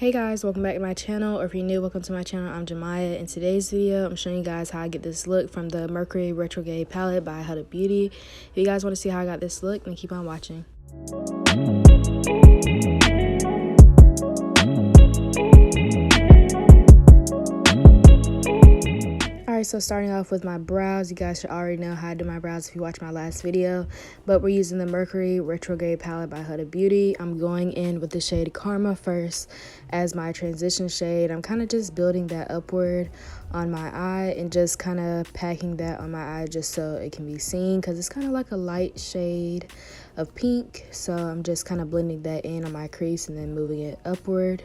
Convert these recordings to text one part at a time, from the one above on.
Hey guys, welcome back to my channel, or if you're new, welcome to my channel. I'm JaMya. In today's video, I'm showing you guys how I get this look from the Mercury Retrograde palette by Huda Beauty. If you guys want to see how I got this look, then keep on watching. Alright, so starting off with my brows, you guys should already know how I do my brows if you watch my last video, but we're using the Mercury Retrograde palette by Huda Beauty. I'm going in with the shade Karma first as my transition shade. I'm kind of just building that upward on my eye and just kind of packing that on my eye just so it can be seen, because it's kind of like a light shade of pink. So I'm just kind of blending that in on my crease and then moving it upward.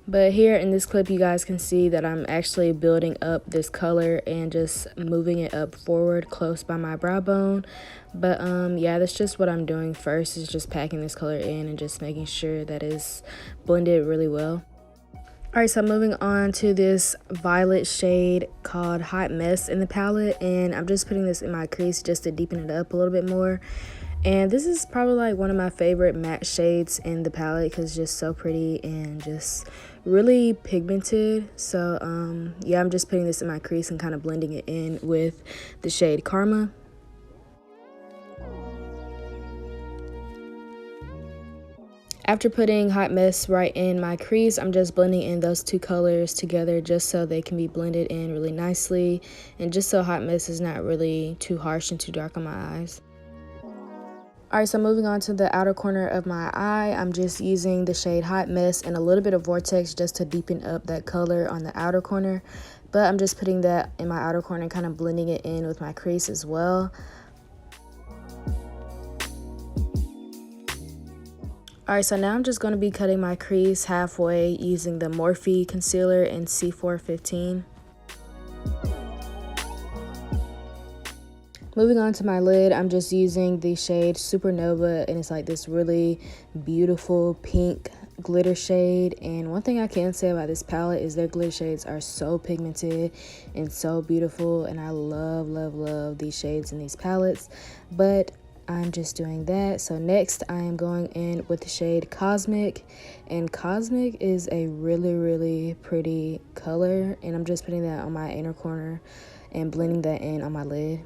But here in this clip, you guys can see that I'm actually building up this color and just moving it up forward close by my brow bone. But yeah, that's just what I'm doing first, is just packing this color in and just making sure that it's blended really well. Alright, so moving on to this violet shade called Hot Mess in the palette, and I'm just putting this in my crease just to deepen it up a little bit more. And this is probably like one of my favorite matte shades in the palette because it's just so pretty and just really pigmented. So yeah, I'm just putting this in my crease and kind of blending it in with the shade Karma. After putting Hot Mess right in my crease, I'm just blending in those two colors together just so they can be blended in really nicely, and just so Hot Mess is not really too harsh and too dark on my eyes. Alright, so moving on to the outer corner of my eye, I'm just using the shade Hot Mess and a little bit of Vortex just to deepen up that color on the outer corner. But I'm just putting that in my outer corner and kind of blending it in with my crease as well. Alright, so now I'm just going to be cutting my crease halfway using the Morphe concealer in C415. Moving on to my lid, I'm just using the shade Supernova, and it's like this really beautiful pink glitter shade. And one thing I can say about this palette is their glitter shades are so pigmented and so beautiful, and I love these shades in these palettes. But I'm just doing that. So next I am going in with the shade Cosmic, and Cosmic is a really pretty color, and I'm just putting that on my inner corner and blending that in on my lid.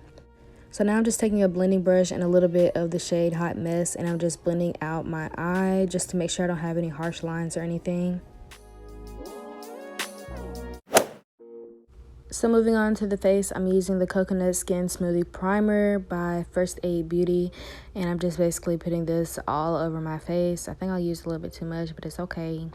So now I'm just taking a blending brush and a little bit of the shade Hot Mess, and I'm just blending out my eye just to make sure I don't have any harsh lines or anything. So moving on to the face, I'm using the Coconut Skin Smoothie Primer by First Aid Beauty, and I'm just basically putting this all over my face. I think I'll use a little bit too much, but it's okay.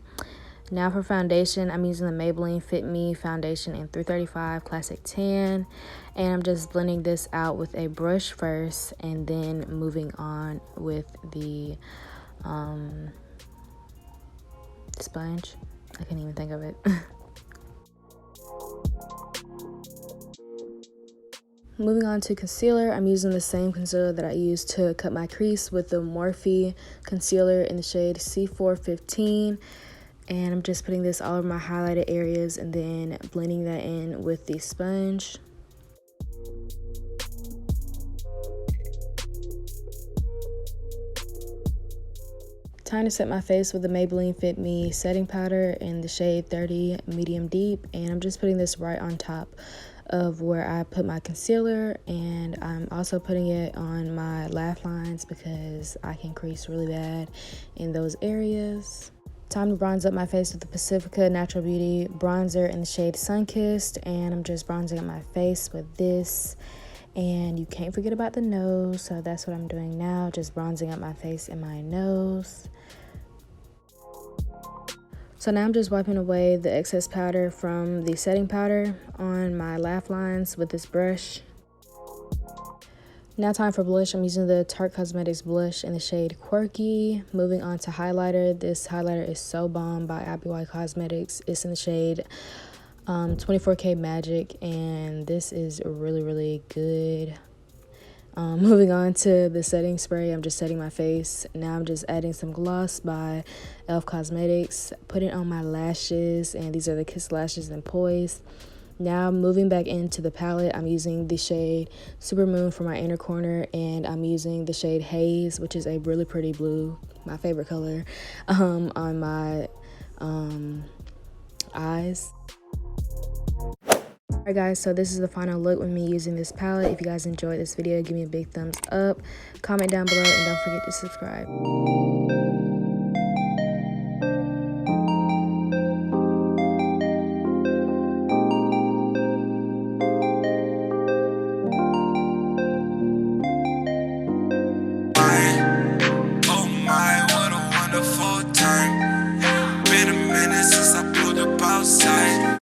Now for foundation, I'm using the Maybelline Fit Me foundation in 335 Classic Tan, and I'm just blending this out with a brush first and then moving on with the sponge. I can't even think of it. Moving on to concealer, I'm using the same concealer that I used to cut my crease with the Morphe concealer in the shade C415. And I'm just putting this all over my highlighted areas and then blending that in with the sponge. Time to set my face with the Maybelline Fit Me setting powder in the shade 30 Medium Deep. And I'm just putting this right on top of where I put my concealer, and I'm also putting it on my laugh lines because I can crease really bad in those areas. Time to bronze up my face with the Pacifica Natural Beauty bronzer in the shade Sunkissed, and I'm just bronzing up my face with this. And you can't forget about the nose, so that's what I'm doing now, just bronzing up my face and my nose. So now I'm just wiping away the excess powder from the setting powder on my laugh lines with this brush. Now time for blush. I'm using the Tarte Cosmetics blush in the shade Quirky. Moving on to highlighter. This highlighter is so bomb by IBY Cosmetics. It's in the shade 24K Magic, and this is really good. Moving on to the setting spray, I'm just setting my face. Now I'm just adding some gloss by e.l.f. Cosmetics, putting on my lashes, and these are the Kiss Lashes in Poise. Now moving back into the palette, I'm using the shade Supermoon for my inner corner, and I'm using the shade Haze, which is a really pretty blue, my favorite color, on my eyes. Alright guys, so this is the final look with me using this palette. If you guys enjoyed this video, give me a big thumbs up, comment down below, and don't forget to subscribe.